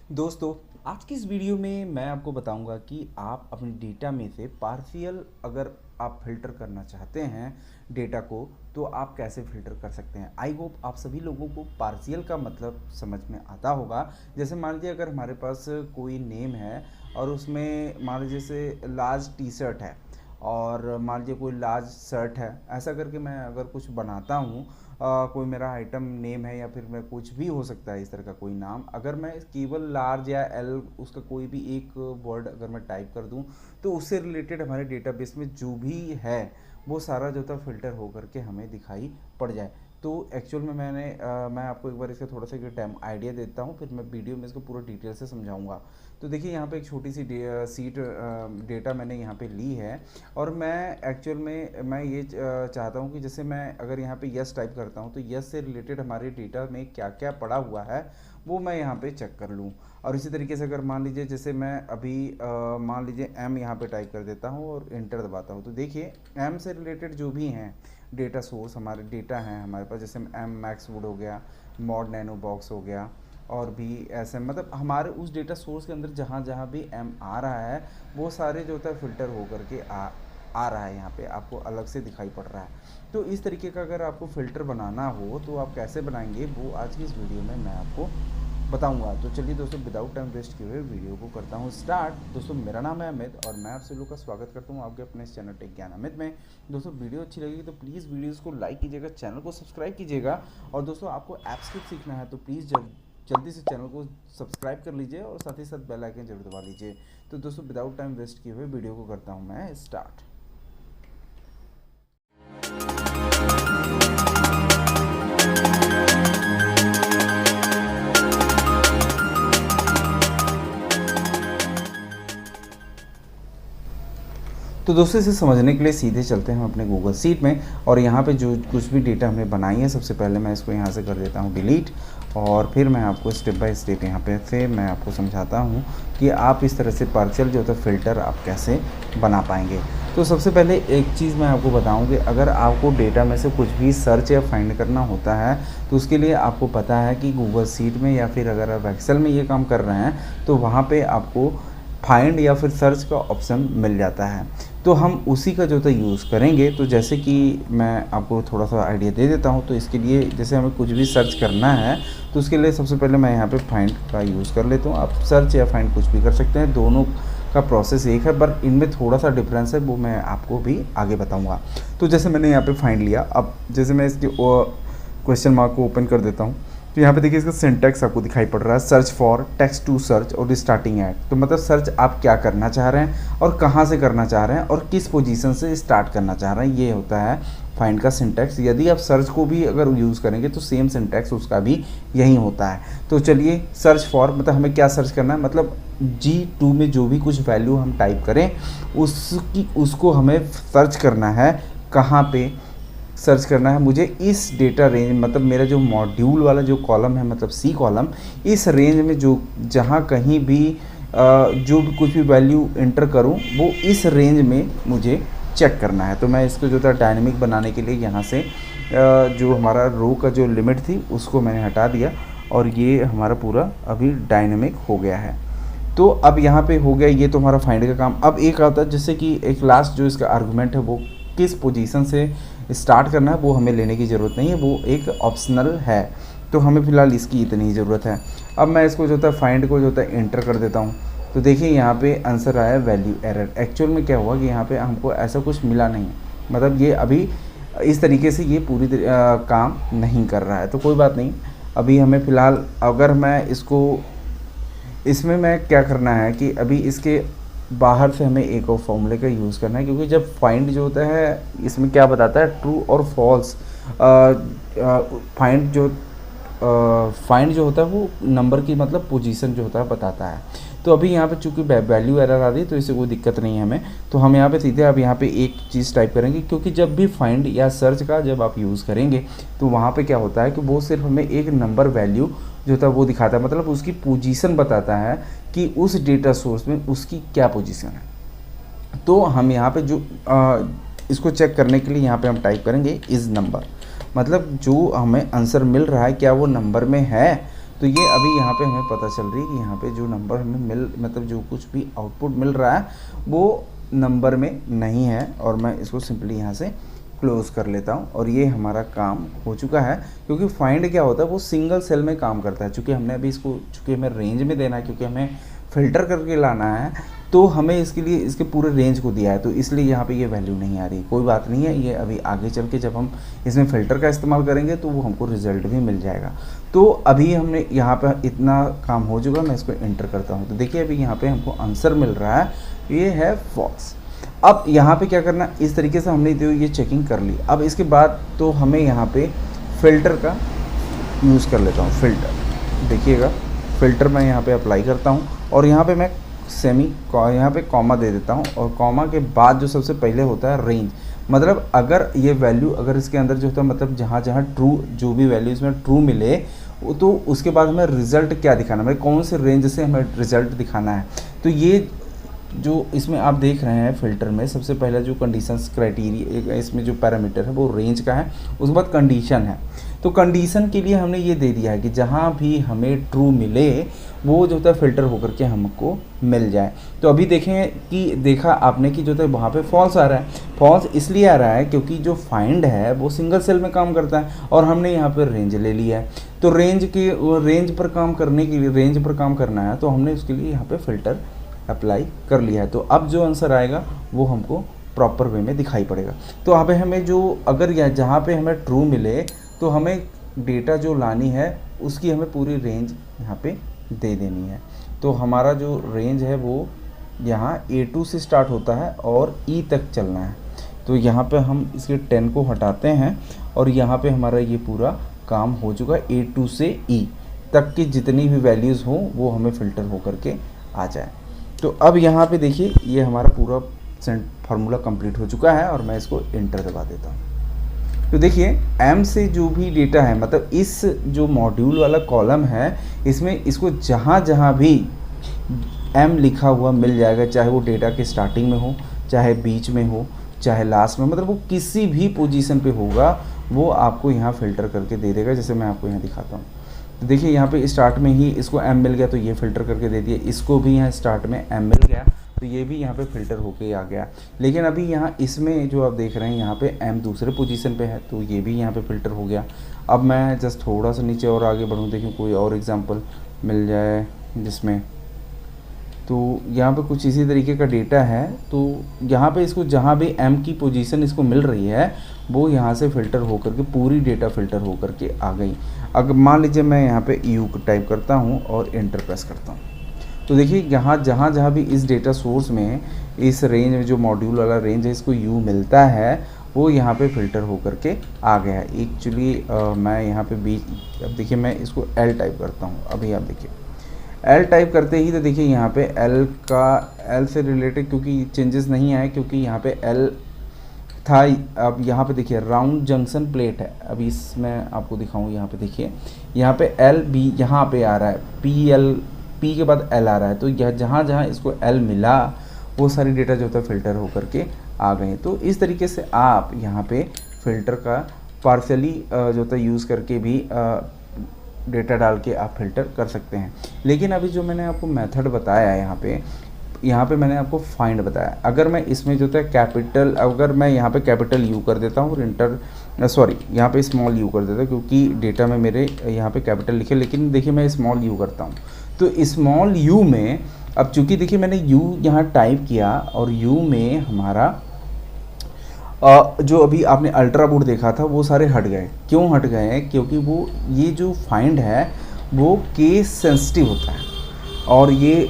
दोस्तों, आज की इस वीडियो में मैं आपको बताऊंगा कि आप अपने डेटा में से पार्शियल अगर आप फ़िल्टर करना चाहते हैं डेटा को, तो आप कैसे फ़िल्टर कर सकते हैं। आई होप आप सभी लोगों को पार्शियल का मतलब समझ में आता होगा। जैसे मान लीजिए अगर हमारे पास कोई नेम है और उसमें मान लीजिए जैसे लार्ज टी शर्ट है और मान लीजिए कोई लार्ज शर्ट है, ऐसा करके मैं अगर कुछ बनाता हूँ, कोई मेरा आइटम नेम है या फिर मैं कुछ भी हो सकता है इस तरह का कोई नाम, अगर मैं केवल लार्ज या एल उसका कोई भी एक वर्ड अगर मैं टाइप कर दूं, तो उससे रिलेटेड हमारे डेटाबेस में जो भी है वो सारा जो था फिल्टर हो करके हमें दिखाई पड़ जाए। तो एक्चुअल में मैं आपको एक बार इसका थोड़ा सा टाइम आइडिया देता हूँ, फिर मैं वीडियो में इसको पूरा डिटेल से समझाऊंगा। तो देखिए यहाँ पे एक छोटी सी सीट डेटा मैंने यहाँ पे ली है और मैं एक्चुअल में मैं ये चाहता हूँ कि जैसे मैं अगर यहाँ पे यस टाइप करता हूँ तो यस से रिलेटेड हमारे डेटा में क्या क्या पड़ा हुआ है वो मैं यहाँ पे चेक कर लूँ। और इसी तरीके से अगर मान लीजिए जैसे मैं अभी मान लीजिए एम यहाँ पे टाइप कर देता हूँ और इंटर दबाता हूँ, तो देखिए एम से रिलेटेड जो भी हैं डेटा सोर्स हमारे डेटा हैं हमारे पास, जैसे एम मैक्स वुड हो गया, मॉड नैनो बॉक्स हो गया और भी ऐसे, मतलब हमारे उस डेटा सोर्स के अंदर जहाँ जहाँ भी एम आ रहा है वो सारे जो होता है फ़िल्टर हो करके आ रहा है, यहाँ पे आपको अलग से दिखाई पड़ रहा है। तो इस तरीके का अगर आपको फ़िल्टर बनाना हो तो आप कैसे बनाएंगे वो आज की इस वीडियो में मैं आपको बताऊंगा। तो चलिए दोस्तों, विदाउट टाइम वेस्ट किए हुए वीडियो को करता हूं स्टार्ट। दोस्तों, मेरा नाम है अमित और मैं आप सभी लोग का स्वागत करता हूं आपके अपने इस चैनल टेक ज्ञान अमित में। दोस्तों, वीडियो अच्छी लगेगी तो प्लीज़ वीडियोज़ को लाइक कीजिएगा, चैनल को सब्सक्राइब कीजिएगा और दोस्तों आपको एप्स सीखना है तो प्लीज़ जल्दी से चैनल को सब्सक्राइब कर लीजिए और साथ ही साथ बेल आइकन जरूर दबा लीजिए। तो दोस्तों, विदाउट टाइम वेस्ट किए हुए वीडियो को करता हूँ मैं स्टार्ट। तो दोस्तों, इसे समझने के लिए सीधे चलते हैं हम अपने गूगल शीट में और यहाँ पे जो कुछ भी डेटा हमने बनाई है सबसे पहले मैं इसको यहाँ से कर देता हूँ डिलीट और फिर मैं आपको स्टेप बाय स्टेप यहाँ पे से मैं आपको समझाता हूँ कि आप इस तरह से पार्शियल जो होता है फ़िल्टर आप कैसे बना पाएंगे। तो सबसे पहले एक चीज़ मैं आपको बताऊँ कि अगर आपको डेटा में से कुछ भी सर्च या फाइंड करना होता है तो उसके लिए आपको पता है कि गूगल शीट में या फिर अगर आप एक्सेल में ये काम कर रहे हैं तो वहाँ पर आपको फाइंड या फिर सर्च का ऑप्शन मिल जाता है। तो हम उसी का जो था यूज़ करेंगे। तो जैसे कि मैं आपको थोड़ा सा आइडिया दे देता हूँ, तो इसके लिए जैसे हमें कुछ भी सर्च करना है तो उसके लिए सबसे पहले मैं यहाँ पे फाइंड का यूज़ कर लेता हूँ। आप सर्च या फाइंड कुछ भी कर सकते हैं, दोनों का प्रोसेस एक है, पर इनमें थोड़ा सा डिफरेंस है, वो मैं आपको भी आगे बताऊँगा। तो जैसे मैंने यहाँ पर फाइंड लिया, अब जैसे मैं इसके क्वेश्चन मार्क को ओपन कर देता हूँ तो यहाँ पे देखिए इसका सिंटैक्स आपको दिखाई पड़ रहा है, search for, text to search और स्टार्टिंग एट। तो मतलब सर्च आप क्या करना चाह रहे हैं और कहाँ से करना चाह रहे हैं और किस पोजीशन से स्टार्ट करना चाह रहे हैं, ये होता है फाइंड का सिंटैक्स। यदि आप सर्च को भी अगर यूज़ करेंगे तो सेम सिंटैक्स उसका भी यही होता है। तो चलिए, सर्च फॉर मतलब हमें क्या सर्च करना है, मतलब G2 में जो भी कुछ वैल्यू हम टाइप करें उसको हमें सर्च करना है। कहाँ पे सर्च करना है मुझे, इस डेटा रेंज, मतलब मेरा जो मॉड्यूल वाला जो कॉलम है मतलब सी कॉलम, इस रेंज में जो जहाँ कहीं भी जो भी कुछ भी वैल्यू एंटर करूँ वो इस रेंज में मुझे चेक करना है। तो मैं इसको जो था डायनेमिक बनाने के लिए यहाँ से जो हमारा रो का जो लिमिट थी उसको मैंने हटा दिया और ये हमारा पूरा अभी डायनेमिक हो गया है। तो अब यहाँ पे हो गया ये तो हमारा फाइंड का काम। अब एक आता है जैसे कि एक लास्ट जो इसका आर्गुमेंट है वो किस पोजीशन से स्टार्ट करना है वो हमें लेने की ज़रूरत नहीं है, वो एक ऑप्शनल है। तो हमें फ़िलहाल इसकी इतनी ही ज़रूरत है। अब मैं इसको जो होता है फाइंड को जो होता है एंटर कर देता हूँ। तो देखिए यहाँ पे आंसर आया वैल्यू एरर। एक्चुअल में क्या हुआ कि यहाँ पे हमको ऐसा कुछ मिला नहीं, मतलब ये अभी इस तरीके से ये पूरी काम नहीं कर रहा है। तो कोई बात नहीं, अभी हमें फ़िलहाल अगर मैं इसको इसमें मैं क्या करना है कि अभी इसके बाहर से हमें एक और फॉर्मूले का यूज़ करना है, क्योंकि जब फाइंड जो होता है इसमें क्या बताता है, ट्रू और फॉल्स। फाइंड जो होता है वो नंबर की मतलब पोजीशन जो होता है बताता है। तो अभी यहाँ पे चूंकि वैल्यू एरर आ रही है तो इससे कोई दिक्कत नहीं है हमें। तो हम यहाँ पे सीधे अब यहाँ पे एक चीज़ टाइप करेंगे, क्योंकि जब भी फाइंड या सर्च का जब आप यूज़ करेंगे तो वहाँ पे क्या होता है कि वो सिर्फ हमें एक नंबर वैल्यू जो होता है वो दिखाता है, मतलब उसकी पोजीशन बताता है कि उस डेटा सोर्स में उसकी क्या पोजीशन है। तो हम यहाँ पे जो इसको चेक करने के लिए यहाँ पे हम टाइप करेंगे इज़ नंबर, मतलब जो हमें आंसर मिल रहा है क्या वो नंबर में है। तो ये अभी यहाँ पे हमें पता चल रही है कि यहाँ पे जो नंबर हमें मतलब जो कुछ भी आउटपुट मिल रहा है वो नंबर में नहीं है, और मैं इसको सिंपली यहाँ से क्लोज़ कर लेता हूँ और ये हमारा काम हो चुका है। क्योंकि फाइंड क्या होता है, वो सिंगल सेल में काम करता है। चूँकि हमने अभी इसको, चूँकि हमें रेंज में देना है, क्योंकि हमें फ़िल्टर करके लाना है, तो हमें इसके लिए इसके पूरे रेंज को दिया है, तो इसलिए यहाँ पे ये वैल्यू नहीं आ रही। कोई बात नहीं है, ये अभी आगे चल के जब हम इसमें फ़िल्टर का इस्तेमाल करेंगे तो वो हमको रिज़ल्ट भी मिल जाएगा। तो अभी हमने यहाँ पर इतना काम हो चुका, मैं इसको एंटर करता हूँ। तो देखिए अभी यहाँ पे हमको आंसर मिल रहा है, ये है फॉल्स। अब यहाँ पे क्या करना, इस तरीके से हमने जो ये चेकिंग कर ली। अब इसके बाद तो हमें यहाँ पे फ़िल्टर का यूज़ कर लेता हूँ। फ़िल्टर देखिएगा, फ़िल्टर मैं यहाँ पे अप्लाई करता हूँ और यहाँ पे मैं यहाँ पे कॉमा दे देता हूँ, और कॉमा के बाद जो सबसे पहले होता है रेंज। मतलब अगर ये वैल्यू, अगर इसके अंदर जो होता है, मतलब जहाँ जहाँ ट्रू, जो भी वैल्यू इसमें ट्रू मिले, तो उसके बाद हमें रिज़ल्ट क्या दिखाना है, मतलब कौन से रेंज से हमें रिज़ल्ट दिखाना है। तो ये जो इसमें आप देख रहे हैं फ़िल्टर में, सबसे पहला जो कंडीशंस क्राइटेरिया, इसमें जो पैरामीटर है वो रेंज का है। उसके बाद कंडीशन है, तो कंडीशन के लिए हमने ये दे दिया है कि जहाँ भी हमें ट्रू मिले वो जो होता है फ़िल्टर होकर के हमको मिल जाए। तो अभी देखें कि देखा आपने कि जो है वहाँ पे फॉल्स आ रहा है। फॉल्स इसलिए आ रहा है क्योंकि जो फाइंड है वो सिंगल सेल में काम करता है और हमने यहाँ पर रेंज ले लिया है। तो रेंज पर काम करने के लिए, रेंज पर काम करना है, तो हमने उसके लिए यहाँ पर फ़िल्टर अप्लाई कर लिया है। तो अब जो आंसर आएगा वो हमको प्रॉपर वे में दिखाई पड़ेगा। तो यहाँ पे हमें जो, अगर जहाँ पे हमें ट्रू मिले तो हमें डेटा जो लानी है उसकी हमें पूरी रेंज यहाँ पे दे देनी है। तो हमारा जो रेंज है वो यहाँ A2 से स्टार्ट होता है और E तक चलना है। तो यहाँ पे हम इसके 10 को हटाते हैं और यहाँ पे हमारा ये पूरा काम हो चुका है। A2 से E तक की जितनी भी वैल्यूज़ हों वो हमें फ़िल्टर होकर के आ जाए। तो अब यहाँ पे देखिए ये हमारा पूरा फार्मूला कंप्लीट हो चुका है और मैं इसको एंटर दबा देता हूँ। तो देखिए M से जो भी डेटा है, मतलब इस जो मॉड्यूल वाला कॉलम है, इसमें इसको जहाँ जहाँ भी M लिखा हुआ मिल जाएगा, चाहे वो डेटा के स्टार्टिंग में हो, चाहे बीच में हो, चाहे लास्ट में, मतलब वो किसी भी पोजीशन पे होगा वो आपको यहाँ फ़िल्टर करके दे देगा। जैसे मैं आपको यहाँ दिखाता हूँ, तो देखिए यहाँ पे स्टार्ट में ही इसको M मिल गया तो ये फ़िल्टर करके दे दिया, इसको भी यहाँ स्टार्ट में M मिल गया तो ये भी यहाँ पे फ़िल्टर होके आ गया। लेकिन अभी यहाँ इसमें जो आप देख रहे हैं यहाँ पे M दूसरे पोजीशन पे है तो ये भी यहाँ पे फ़िल्टर हो गया। अब मैं जस्ट थोड़ा सा नीचे और आगे बढ़ूँ, देखिए कोई और एग्जांपल मिल जाए जिसमें, तो यहाँ पे कुछ इसी तरीके का डेटा है। तो यहाँ पे इसको जहाँ भी M की पोजीशन इसको मिल रही है वो यहाँ से फ़िल्टर होकर के पूरी डेटा फ़िल्टर होकर के आ गई। अगर मान लीजिए मैं यहाँ पे U टाइप करता हूँ और एंटर प्रेस करता हूँ, तो देखिए यहाँ जहाँ भी इस डेटा सोर्स में, इस रेंज में जो मॉड्यूल वाला रेंज है इसको U मिलता है वो यहाँ पे फ़िल्टर होकर के आ गया है। एक्चुअली मैं यहाँ पे अब देखिए मैं इसको L टाइप करता हूँ। अभी आप देखिए L टाइप करते ही तो देखिए यहाँ पे L से रिलेटेड क्योंकि चेंजेस नहीं आए, क्योंकि यहाँ पे L था। अब यहाँ पे देखिए राउंड जंक्शन प्लेट है। अभी इसमें आपको दिखाऊँ, यहाँ पे देखिए यहाँ पे L भी यहाँ पे आ रहा है, P के बाद L आ रहा है। तो यह जहाँ जहाँ इसको L मिला वो सारी डेटा जो होता है फ़िल्टर होकर के आ गए। तो इस तरीके से आप यहाँ पे फ़िल्टर का पार्शियली जो होता है यूज़ करके भी डेटा डाल के आप फ़िल्टर कर सकते हैं। लेकिन अभी जो मैंने आपको मेथड बताया है यहाँ पे मैंने आपको फाइंड बताया। अगर मैं इसमें जो है कैपिटल, अगर मैं यहाँ पे कैपिटल U कर देता हूँ और यहाँ पे स्मॉल u कर देता हूँ, क्योंकि डेटा में मेरे यहाँ पे कैपिटल लिखे, लेकिन देखिए मैं स्मॉल u करता हूँ। तो स्मॉल u में अब चूँकि देखिए मैंने u यहाँ टाइप किया और u में हमारा जो अभी आपने अल्ट्रा बोर्ड देखा था वो सारे हट गए। क्यों हट गए हैं? क्योंकि वो ये जो फाइंड है वो केस सेंसिटिव होता है, और ये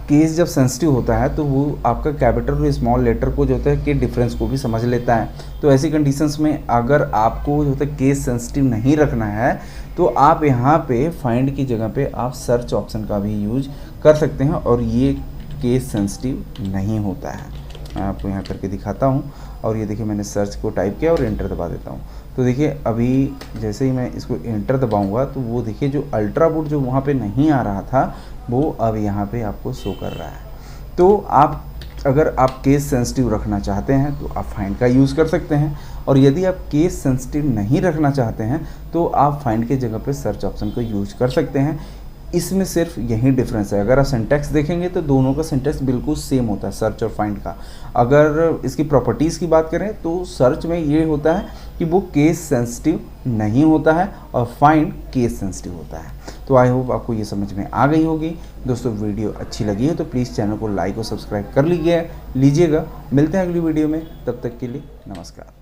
केस जब सेंसिटिव होता है तो वो आपका कैपिटल और स्मॉल लेटर को जो होता है के डिफरेंस को भी समझ लेता है। तो ऐसी कंडीशंस में अगर आपको जो होता है केस सेंसिटिव नहीं रखना है तो आप यहाँ पे फाइंड की जगह पे आप सर्च ऑप्शन का भी यूज कर सकते हैं, और ये केस सेंसिटिव नहीं होता है। मैं आपको यहाँ करके दिखाता हूँ, और ये देखिए मैंने सर्च को टाइप किया और एंटर दबा देता हूँ। तो देखिए अभी जैसे ही मैं इसको एंटर दबाऊंगा तो वो देखिए जो अल्ट्रा बोर्ड जो वहाँ पे नहीं आ रहा था वो अब यहाँ पे आपको शो कर रहा है। तो आप अगर आप केस सेंसिटिव रखना चाहते हैं तो आप फाइंड का यूज़ कर सकते हैं, और यदि आप केस सेंसिटिव नहीं रखना चाहते हैं तो आप फाइंड के जगह पे सर्च ऑप्शन को यूज कर सकते हैं। इसमें सिर्फ यही डिफरेंस है। अगर आप सिंटैक्स देखेंगे तो दोनों का सिंटैक्स बिल्कुल सेम होता है, सर्च और फाइंड का। अगर इसकी प्रॉपर्टीज़ की बात करें तो सर्च में ये होता है कि वो केस सेंसिटिव नहीं होता है और फाइंड केस सेंसिटिव होता है। तो आई होप आपको ये समझ में आ गई होगी। दोस्तों वीडियो अच्छी लगी है तो प्लीज़ चैनल को लाइक और सब्सक्राइब कर लीजिएगा। मिलते हैं अगली वीडियो में, तब तक के लिए नमस्कार।